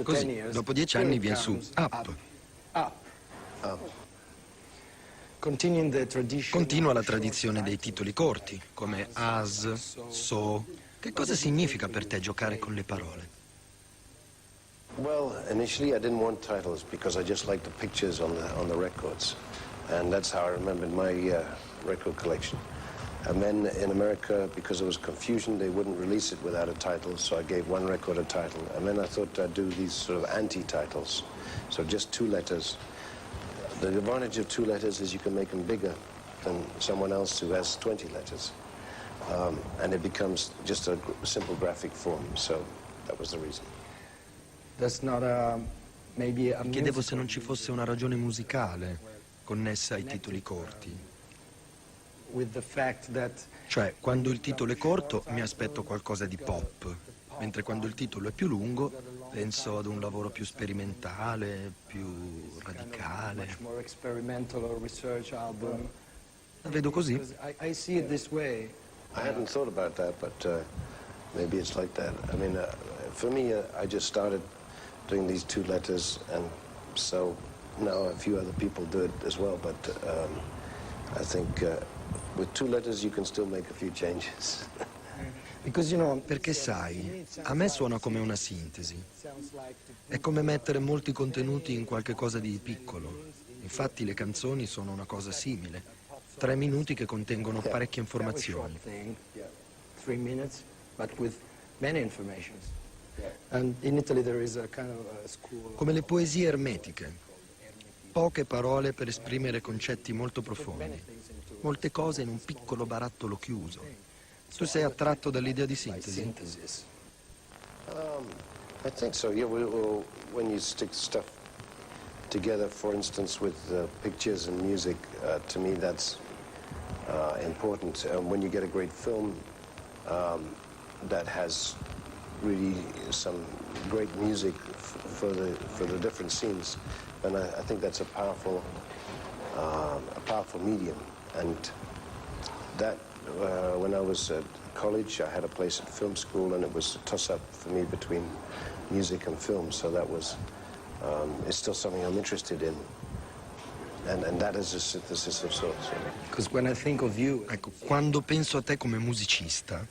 Così, dopo 10 anni viene su Up. Continua la tradizione dei titoli corti, come As, So. Che cosa significa per te giocare con le parole? Well, initially I didn't want titles because I just liked the pictures on the records. And that's how I remembered my record collection. And then in America, because there was confusion, they wouldn't release it without a title, so I gave one record a title. And then I thought I'd do these sort of anti-titles, so just 2 letters. The advantage of 2 letters is you can make them bigger than someone else who has 20 letters. And it becomes just a simple graphic form, so that was the reason. Mi chiedevo se non ci fosse una ragione musicale connessa ai titoli corti. Cioè, quando il titolo è corto mi aspetto qualcosa di pop, mentre quando il titolo è più lungo penso ad un lavoro più sperimentale, più radicale. La vedo così? I hadn't thought about that, but maybe it's like that. I mean, for me, I just started doing these 2 letters, and so now a few other people do it as well, but I think with 2 letters you can still make a few changes. Perché sai, a me suona come una sintesi. È come mettere molti contenuti in qualche cosa di piccolo. Infatti le canzoni sono una cosa simile. 3 minuti che contengono parecchie informazioni. Come le poesie ermetiche. Poche parole per esprimere concetti molto profondi. Molte cose in un piccolo barattolo chiuso. Tu sei attratto dall'idea di sintesi? I think so, yeah. When you stick stuff together, for instance, with pictures and music, to me that's important. When you get a great film that has really some great music for the different scenes, then I think that's a powerful medium. And that when I was at college, I had a place at film school, and it was a toss-up for me between music and film. So that was it's still something I'm interested in. And that is a synthesis of sorts. Ecco, quando penso a te come musicista,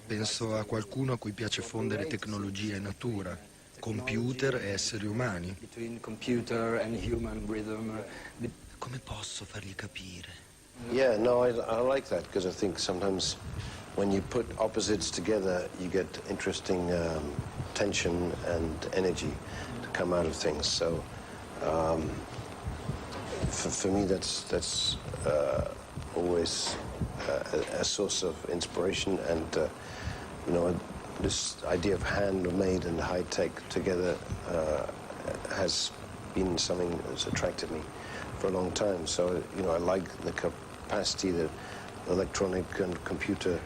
penso a qualcuno a cui piace fondere tecnologia e natura, computer e esseri umani. Come posso fargli capire? Yeah, no, I like that, because I think sometimes when you put opposites together, you get interesting tension and energy to come out of things. So for me, that's always a source of inspiration, and this idea of handmade and high tech together has been something that's attracted me for a long time. So I like the capacity that electronic and computer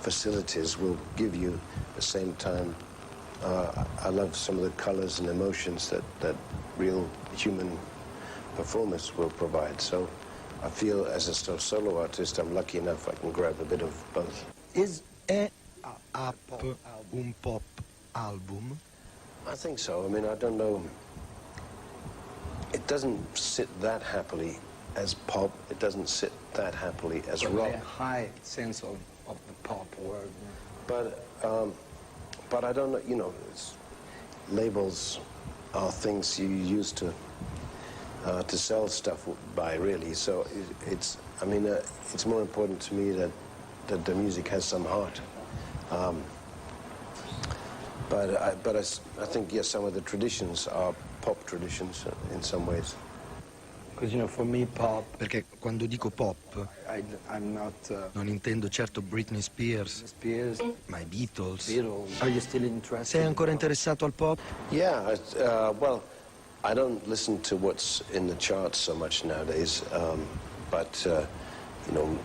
facilities will give you. At the same time, I love some of the colors and emotions that real human performance will provide. So I feel as a solo artist, I'm lucky enough I can grab a bit of both. È Up un pop album? I think so. I mean, I don't know. It doesn't sit that happily as pop. It doesn't sit that happily as rock. A high sense of the pop word. But I don't know. Labels are things you use to sell stuff by, really. So it's more important to me that the music has some heart. But I think, yes, some of the traditions are pop traditions in some ways. Because, for me, pop... Perché quando dico pop, I'm not... non intendo certo Britney Spears, ma i Beatles. Are you still interested? Sei ancora interessato al pop? Yeah, well, I don't listen to what's in the charts so much nowadays, but,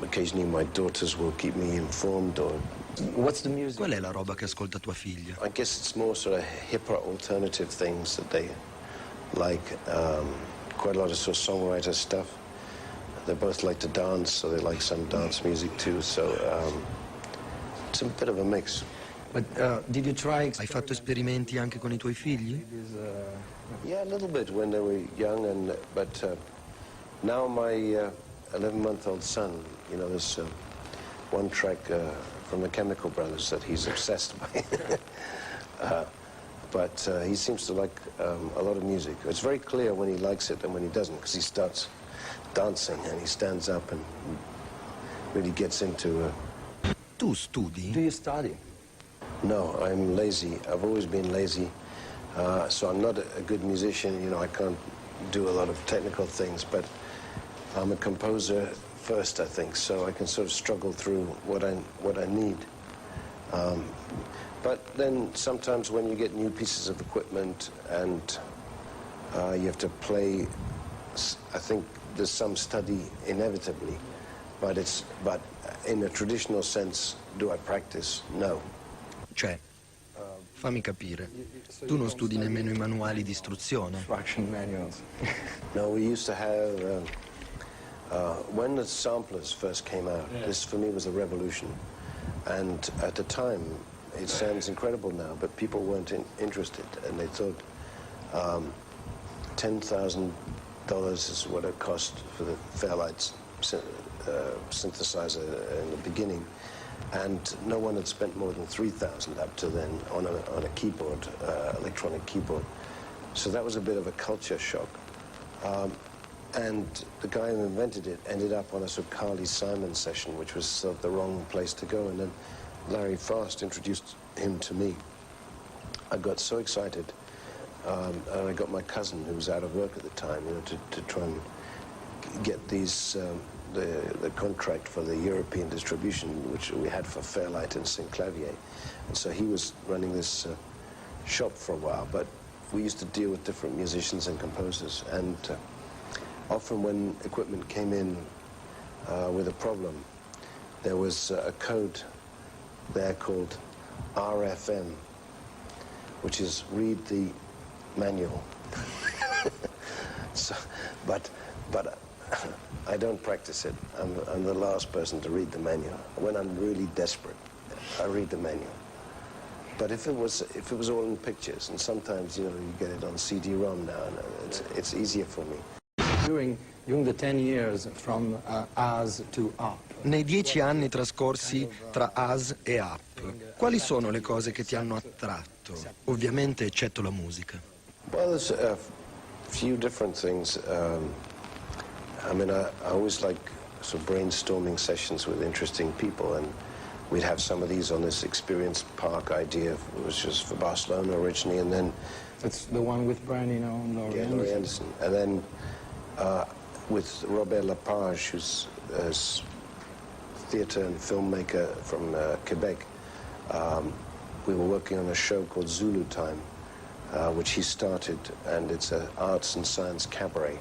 occasionally my daughters will keep me informed. Or what's the music? Qual è la roba che ascolta tua figlia? I guess it's more sort of hipper alternative things that they like. Quite a lot of sort of songwriter stuff. They both like to dance, so they like some dance music too. So it's a bit of a mix. But did you try Hai fatto esperimenti anche con i tuoi figli? Yeah, a little bit when they were young, but now my 11-month-old son, you know, there's one track from the Chemical Brothers that he's obsessed by. But he seems to like a lot of music. It's very clear when he likes it and when he doesn't, because he starts dancing and he stands up and really gets into... Tu studi? Do you study? No, I'm lazy. I've always been lazy. So I'm not a good musician. You know, I can't do a lot of technical things, but I'm a composer first, I think, so I can sort of struggle through what I need. But then sometimes when you get new pieces of equipment and you have to play, I think there's some study inevitably, but in a traditional sense, do I practice? No. Cioè, fammi capire, tu non studi nemmeno i manuali di istruzione? Instruction manuals. No, we used to have, when the samplers first came out, this for me was a revolution. And at the time, it sounds incredible now, but people weren't interested, and they thought $10,000 is what it cost for the Fairlight synthesizer in the beginning, and no one had spent more than $3,000 up to then on a keyboard, electronic keyboard. So that was a bit of a culture shock. And the guy who invented it ended up on a sort of Carly Simon session, which was sort of the wrong place to go, and then Larry Fast introduced him to me. I got so excited, and I got my cousin, who was out of work at the time, you know, to try and get these, the contract for the European distribution, which we had for Fairlight and St. Clavier. And so he was running this shop for a while, but we used to deal with different musicians and composers, and often when equipment came in with a problem, there was a code there called RFM, which is read the manual. So, but I don't practice it. I'm the last person to read the manual. When I'm really desperate, I read the manual. But if it was all in pictures, and sometimes, you know, you get it on CD-ROM now, and it's easier for me. During the 10 years from As to Up. Nei 10 anni trascorsi tra As e Up, quali sono le cose che ti hanno attratto? Ovviamente eccetto la musica. Well, there's a few different things. I mean, I always like sort of brainstorming sessions with interesting people, and we'd have some of these on this Experience Park idea, which was for Barcelona originally, and then... That's the one with Brian Eno and Laurie Yeah, Laurie Anderson. And then with Robert Lepage, who's a theatre and filmmaker from Quebec, we were working on a show called Zulu Time, which he started, and it's an arts and science cabaret.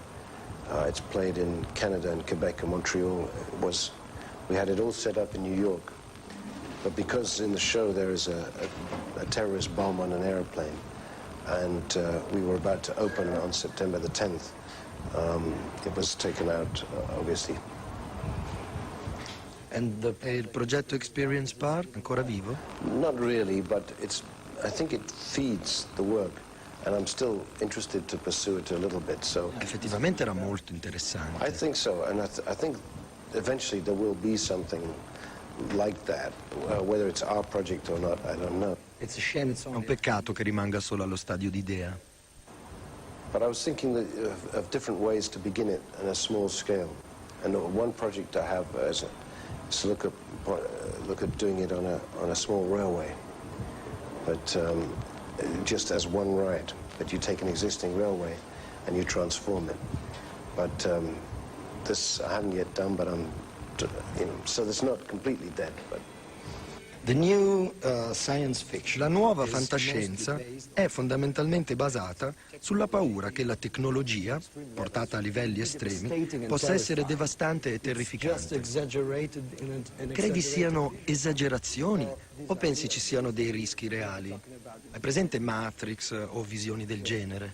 It's played in Canada and Quebec and Montreal. We had it all set up in New York, but because in the show there is a terrorist bomb on an airplane, and we were about to open on September the 10th, it was taken out, obviously. E il progetto Experience Park ancora vivo? Not really, but I think it feeds the work, and I'm still interested to pursue it a little bit. So Effettivamente era molto interessante. I think so, and I think eventually there will be something like that. Whether it's our project or not, I don't know. It's a shame it's È un only... peccato che rimanga solo allo stadio di idea. But I was thinking of different ways to begin it on a small scale. And one project I have is to look at doing it on a small railway, but just as one ride. But you take an existing railway and you transform it. But this I haven't yet done, but so it's not completely dead. But The new science fiction. La nuova fantascienza è fondamentalmente basata sulla paura che la tecnologia, portata a livelli estremi, possa essere devastante e terrificante. Credi siano esagerazioni o pensi ci siano dei rischi reali? Hai presente Matrix o visioni del genere?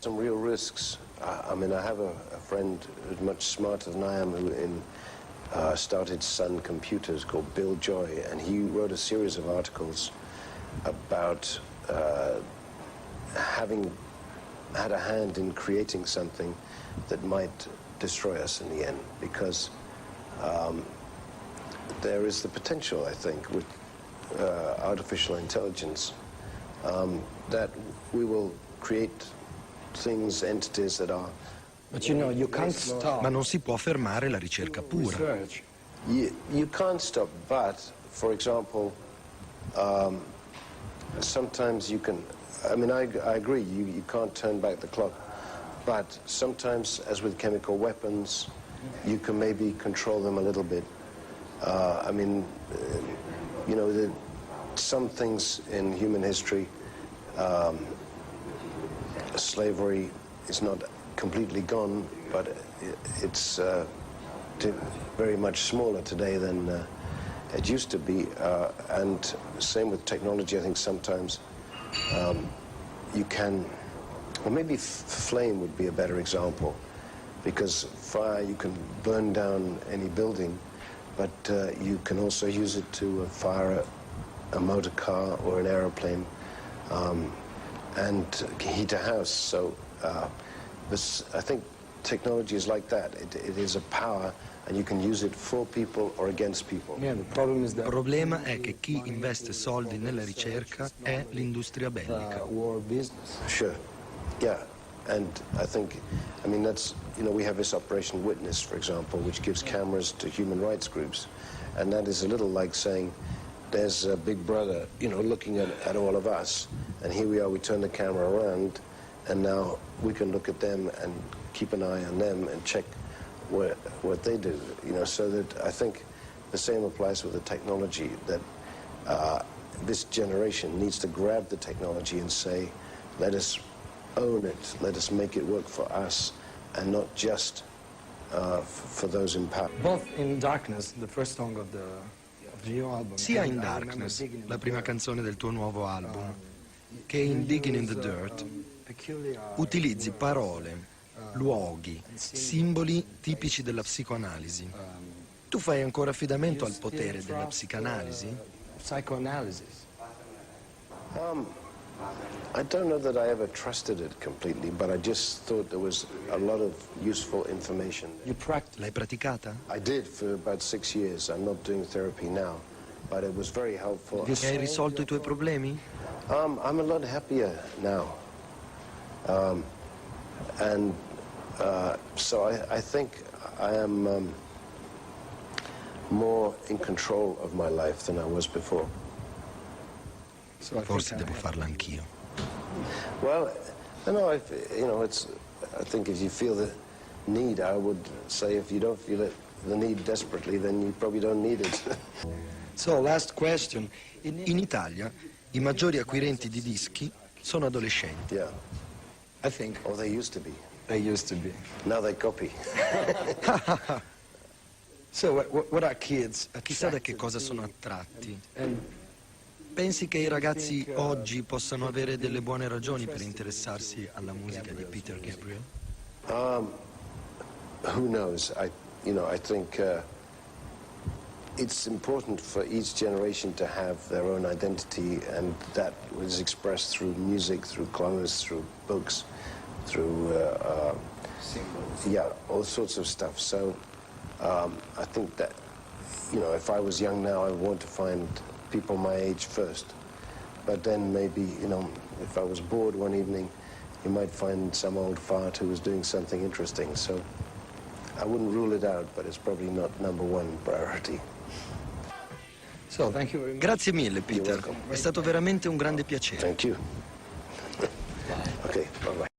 some real risks. I mean, I have a friend who's much smarter than I am, who started Sun Computers called Bill Joy, and he wrote a series of articles about having had a hand in creating something that might destroy us in the end, because there is the potential, I think, with artificial intelligence, that we will create things, entities that are... But you know, you can't stop Ma non si può fermare la ricerca pura. research. You can't stop, but, for example, sometimes you can... I mean, I agree, you can't turn back the clock, but sometimes, as with chemical weapons, you can maybe control them a little bit. I mean, you know, some things in human history, slavery is not completely gone, but it's very much smaller today than it used to be. And same with technology, I think sometimes you can, or maybe flame would be a better example, because fire, you can burn down any building, but you can also use it to fire a motor car or an aeroplane and heat a house. So I think technology is like that. It is a power, and you can use it for people or against people. Yeah, the problem is Il that problema è che chi investe soldi nella ricerca è l'industria bellica. war business. Sure, yeah. And I think, I mean, that's, you know, we have this Operation Witness, for example, which gives cameras to human rights groups. And that is a little like saying, there's a big brother, you know, looking at all of us. And here we are, we turn the camera around, and now we can look at them and keep an eye on them and check what they do, you know, so that I think the same applies with the technology, that this generation needs to grab the technology and say, let us own it, let us make it work for us, and not just for those in power. Both in Darkness, the first song of the new album. Sia and in I remember Darkness, digging in la the prima dirt, canzone del tuo nuovo album, che in Digging in the Dirt peculiar utilizzi words, parole, luoghi, simboli tipici della psicoanalisi. Tu fai ancora affidamento al potere della psicanalisi? Psychoanalysis. I don't know that I ever trusted it completely, but I just thought there was a lot of useful information. You practice. L'hai praticata? I did for about 6 years. I'm not doing therapy now, but it was very helpful. E hai risolto i tuoi problemi? I'm a lot happier now. So I think I am more in control of my life than I was before. So I Forse think devo farla anch'io. Well, no, you know, I think if you feel the need, I would say if you don't feel the need desperately, then you probably don't need it. So, last question. In Italia i maggiori acquirenti di dischi sono adolescenti. Yeah. I think Or they used to be. they used to be. Now they copy. So what are kids? Chissà da che cosa sono attratti. And Pensi che i ragazzi oggi possano avere delle buone ragioni per interessarsi alla musica di Peter Gabriel? Who knows? I think it's important for each generation to have their own identity, and that was expressed through music, through clothes, through books, through yeah, all sorts of stuff. So I think that, you know, if I was young now, I would want to find people my age first. But then maybe, you know, if I was bored one evening, you might find some old fart who was doing something interesting. So I wouldn't rule it out, but it's probably not number one priority. so thank you very much. Grazie mille, Peter. È stato veramente un grande piacere. Thank you. Okay, bye-bye.